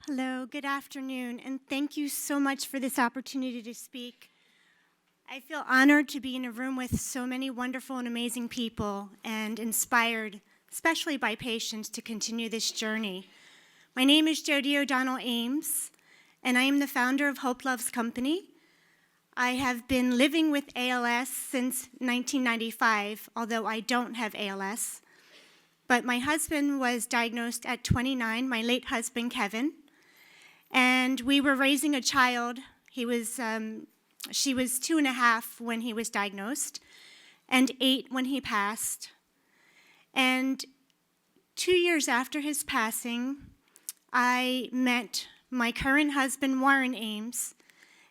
Hello, good afternoon, and thank you so much for this opportunity to speak. I feel honored to be in a room with so many wonderful and amazing people and inspired, especially by patients, to continue this journey. My name is Jodi O'Donnell Ames, and I am the founder of Hope Loves Company. I have been living with ALS since 1995, although I don't have ALS. But my husband was diagnosed at 29, my late husband, Kevin. And we were raising a child. She was 2.5 when he was diagnosed, and 8 when he passed. And 2 years after his passing, I met my current husband, Warren Ames,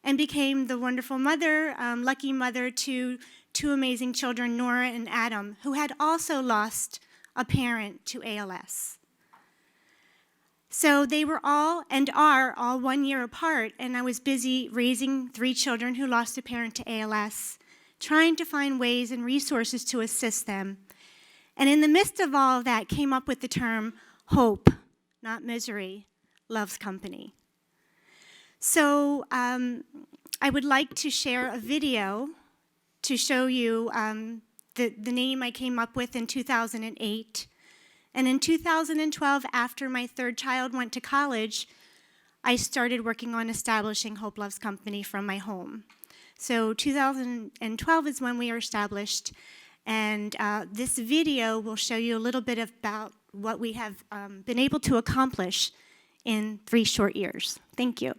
and became the wonderful mother, lucky mother to 2 amazing children, Nora and Adam, who had also lost a parent to ALS. So they were all, and are, all 1 year apart, and I was busy raising 3 children who lost a parent to ALS, trying to find ways and resources to assist them. And in the midst of all of that, came up with the term hope, not misery, loves company. So I would like to share a video to show you the name I came up with in 2008. And in 2012, after my 3rd child went to college, I started working on establishing Hope Loves Company from my home. So 2012 is when we were established, and this video will show you a little bit about what we have been able to accomplish in 3 short years. Thank you.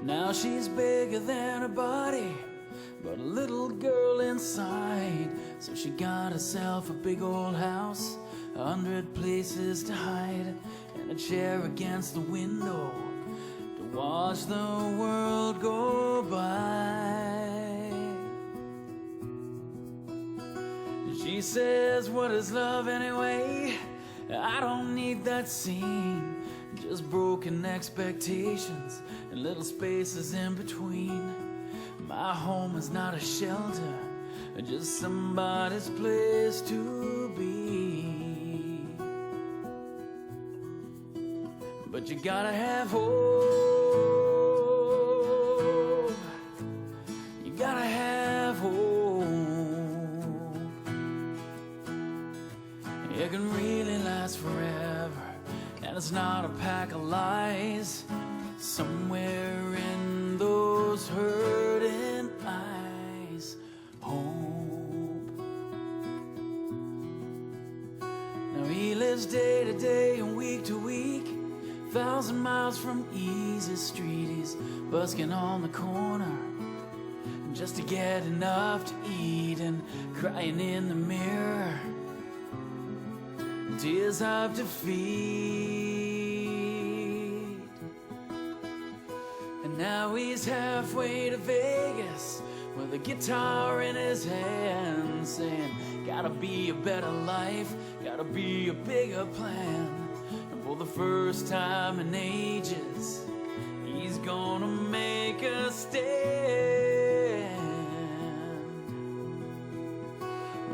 Now she's bigger than her body, but a little girl inside. So she got herself a big old house, 100 places to hide, and a chair against the window to watch the world go by. She says, what is love anyway? I don't need that scene, just broken expectations and little spaces in between. My home is not a shelter, just somebody's place to be. But you gotta have hope. You gotta have hope. It can really last forever, and it's not a pack of lies. Somewhere in those hurting eyes, hope. Now he lives day to day and week to week, 1,000 miles from easy street. He's busking on the corner just to get enough to eat, and crying in the mirror, tears of defeat. And now he's halfway to Vegas with a guitar in his hand, saying, gotta be a better life, gotta be a bigger plan. And for the first time in ages, he's gonna make a stand.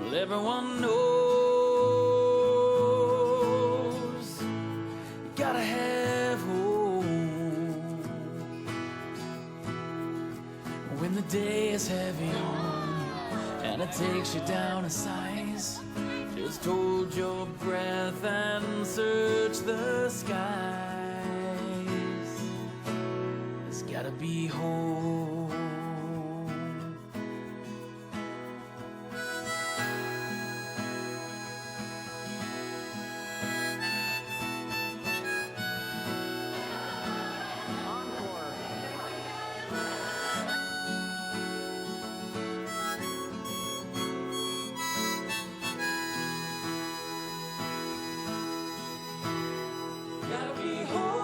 Well, everyone knows you gotta have hope. When the day is heavy on you and it takes you down a size, just hold your breath and search the skies. There's gotta be hope. Gotta be hope.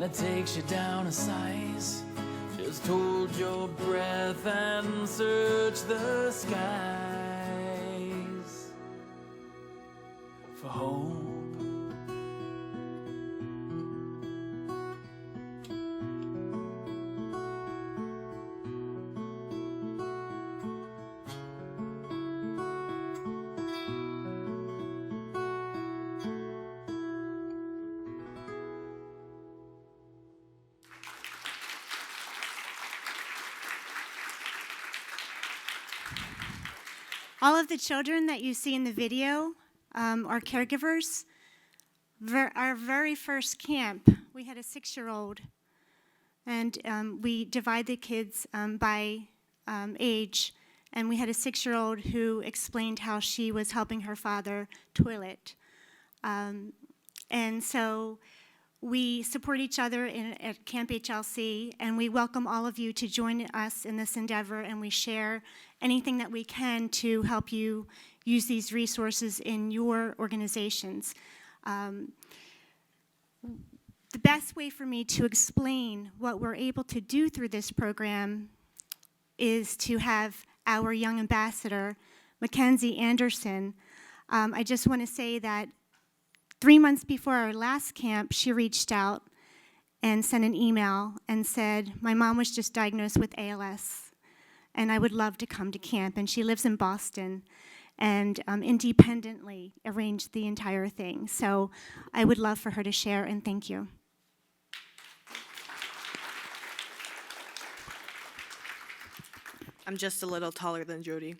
God takes you down a size. Just hold your breath and search the skies for hope. All of the children that you see in the video are caregivers. Our very first camp, we had a 6-year-old, and we divide the kids by age, and we had a 6-year-old who explained how she was helping her father toilet. And so we support each other at Camp HLC, and we welcome all of you to join us in this endeavor, and we share anything that we can to help you use these resources in your organizations. The best way for me to explain what we're able to do through this program is to have our young ambassador, Mackenzie Anderson. I just want to say that 3 months before our last camp, she reached out and sent an email and said, my mom was just diagnosed with ALS, and I would love to come to camp. And she lives in Boston, and independently arranged the entire thing. So I would love for her to share, and thank you. I'm just a little taller than Jodi.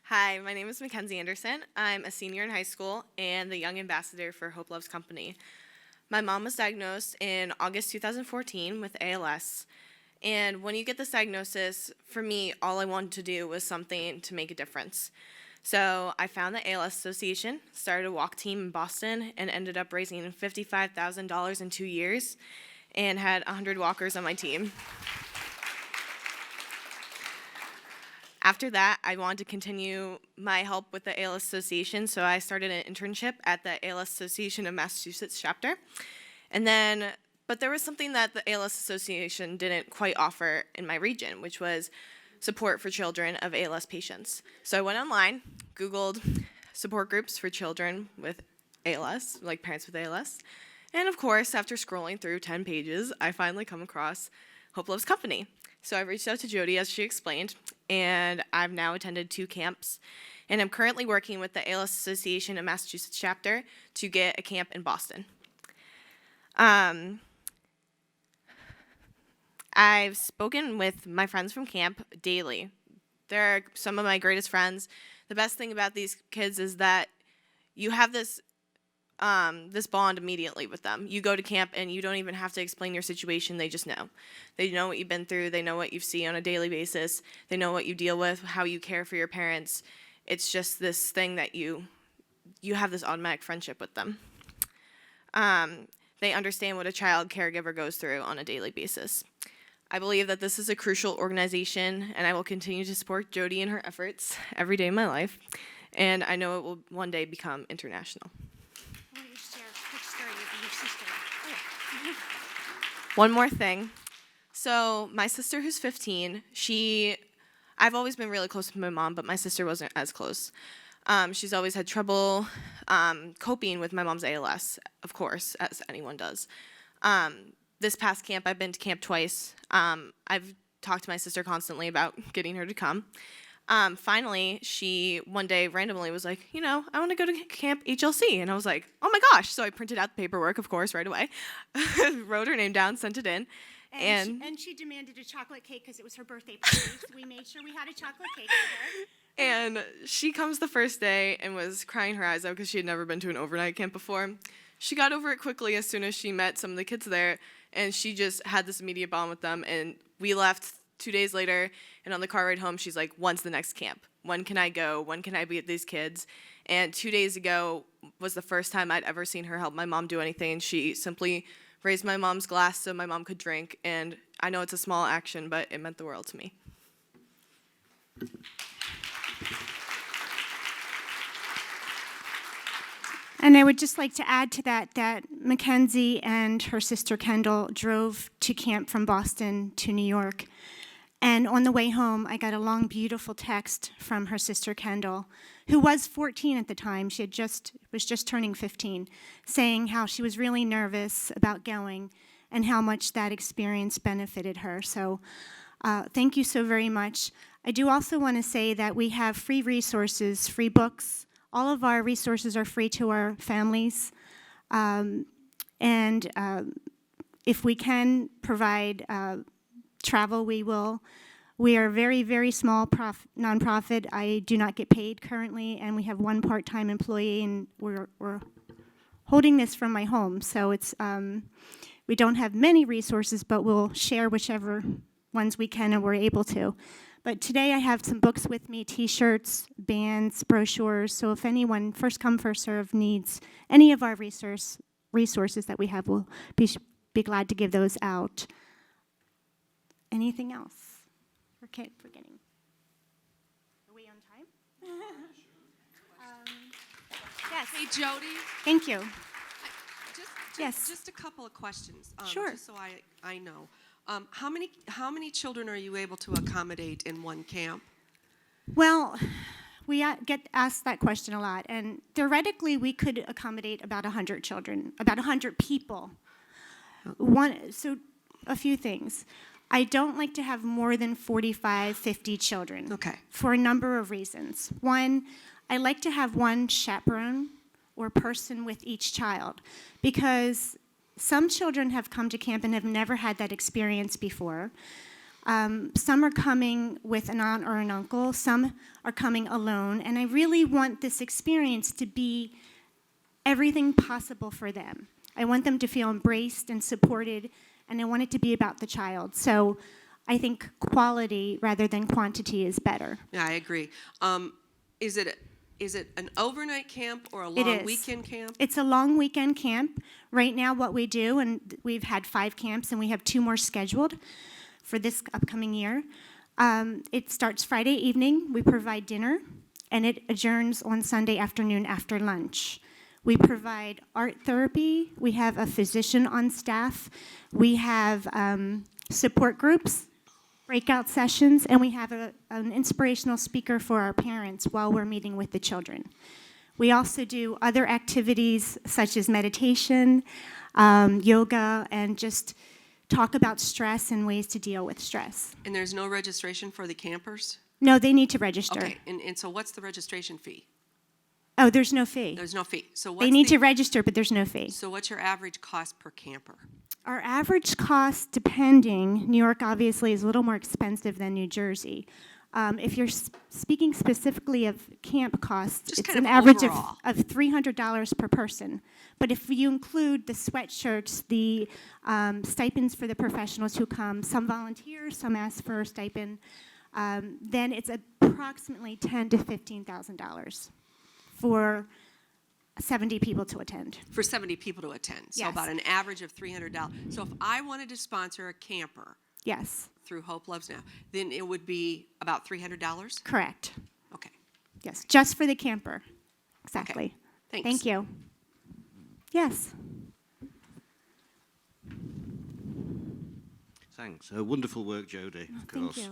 Hi, my name is Mackenzie Anderson. I'm a senior in high school and the young ambassador for Hope Loves Company. My mom was diagnosed in August 2014 with ALS. And when you get this diagnosis, for me, all I wanted to do was something to make a difference. So I found the ALS Association, started a walk team in Boston, and ended up raising $55,000 in 2 years, and had 100 walkers on my team. After that, I wanted to continue my help with the ALS Association, so I started an internship at the ALS Association of Massachusetts chapter. But there was something that the ALS Association didn't quite offer in my region, which was support for children of ALS patients. So I went online, Googled support groups for children with ALS, like parents with ALS, and of course, after scrolling through 10 pages, I finally come across Hope Loves Company. So I reached out to Jodi, as she explained, and I've now attended 2 camps, and I'm currently working with the ALS Association of Massachusetts chapter to get a camp in Boston. I've spoken with my friends from camp daily. They're some of my greatest friends. The best thing about these kids is that you have this bond immediately with them. You go to camp and you don't even have to explain your situation. They just know. They know what you've been through. They know what you see on a daily basis. They know what you deal with, how you care for your parents. It's just this thing that you have this automatic friendship with them. They understand what a child caregiver goes through on a daily basis. I believe that this is a crucial organization, and I will continue to support Jodi in her efforts every day of my life, and I know it will one day become international. One more thing. So my sister, who's 15, I've always been really close with my mom, but my sister wasn't as close. She's always had trouble coping with my mom's ALS, of course, as anyone does. This past camp, I've been to camp twice. I've talked to my sister constantly about getting her to come. Finally, she one day randomly was like, I want to go to Camp HLC. And I was like, oh my gosh. So I printed out the paperwork, of course, right away. Wrote her name down, sent it in. And she demanded a chocolate cake because it was her birthday party. So we made sure we had a chocolate cake for her. And she comes the first day and was crying her eyes out because she had never been to an overnight camp before. She got over it quickly as soon as she met some of the kids there. And she just had this immediate bond with them. And we left 2 days later, and on the car ride home, she's like, when's the next camp? When can I go? When can I be at these kids? And 2 days ago was the first time I'd ever seen her help my mom do anything. She simply raised my mom's glass so my mom could drink. And I know it's a small action, but it meant the world to me. And I would just like to add to that Mackenzie and her sister Kendall drove to camp from Boston to New York. And on the way home, I got a long, beautiful text from her sister Kendall, who was 14 at the time. She was just turning 15, saying how she was really nervous about going and how much that experience benefited her. So thank you so very much. I do also want to say that we have free resources, free books. All of our resources are free to our families. If we can provide travel, we will. We are a very, very small nonprofit. I do not get paid currently, and we have one part-time employee, and we're holding this from my home. So it's we don't have many resources, but we'll share whichever ones we can and we're able to. But today I have some books with me, T-shirts, bands, brochures. So if anyone, first come, first serve, needs any of our resources that we have, we'll be glad to give those out. Anything else? Forgetting. Are we on time? Yes. Hey, Jodi. Thank you. Just, Yes. Just a couple of questions. Sure. Just so I know. How many children are you able to accommodate in one camp? Well, we get asked that question a lot, and theoretically we could accommodate about 100 children, about 100 people. So a few things. I don't like to have more than 45, 50 children. Okay. For a number of reasons. One, I like to have one chaperone or person with each child, because some children have come to camp and have never had that experience before. Some are coming with an aunt or an uncle. Some are coming alone. And I really want this experience to be everything possible for them. I want them to feel embraced and supported, and I want it to be about the child. So I think quality rather than quantity is better. Yeah, I agree. Is it an overnight camp or a long weekend camp? It's a long weekend camp. Right now what we do, and we've had 5 camps and we have 2 more scheduled for this upcoming year. It starts Friday evening. We provide dinner, and it adjourns on Sunday afternoon after lunch. We provide art therapy. We have a physician on staff. We have support groups, breakout sessions, and we have an inspirational speaker for our parents while we're meeting with the children. We also do other activities such as meditation, yoga, and just talk about stress and ways to deal with stress. And there's no registration for the campers? No, they need to register. Okay, and so what's the registration fee? Oh, there's no fee. There's no fee. So They need to register, but there's no fee. So what's your average cost per camper? Our average cost, depending, New York obviously is a little more expensive than New Jersey. If you're speaking specifically of camp costs, Just it's kind an of average overall. of $300 per person. But if you include the sweatshirts, the stipends for the professionals who come, some volunteer, some ask for a stipend, then it's approximately $10,000 to $15,000 for 70 people to attend. For 70 people to attend. So Yes. about an average of $300. So if I wanted to sponsor a camper Yes, through Hope Loves Now, then it would be about $300? correct. Okay. Yes, just for the camper. Exactly. Thanks. Thank you. Yes. Thanks. Wonderful work, Jodi, of thank course.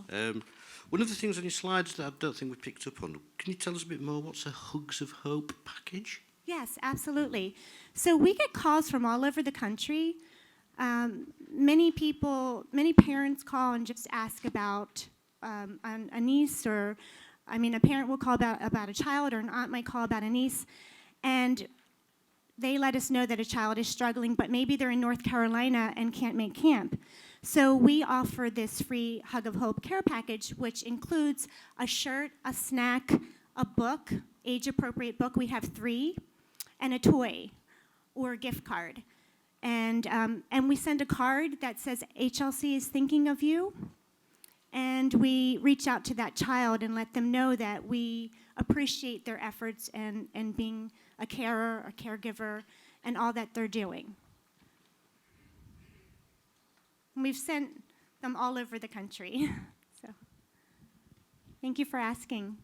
One of the things on your slides that I don't think we picked up on, can you tell us a bit more? What's a Hugs of Hope package? Yes, absolutely. So we get calls from all over the country. Many parents call and just ask about a niece, or, a parent will call about a child, or an aunt might call about a niece, and they let us know that a child is struggling, but maybe they're in North Carolina and can't make camp. So we offer this free Hug of Hope care package, which includes a shirt, a snack, a book, age-appropriate book. We have 3, and a toy or a gift card. And we send a card that says HLC is thinking of you. And we reach out to that child and let them know that we appreciate their efforts and being a carer, a caregiver, and all that they're doing. And we've sent them all over the country. So, thank you for asking.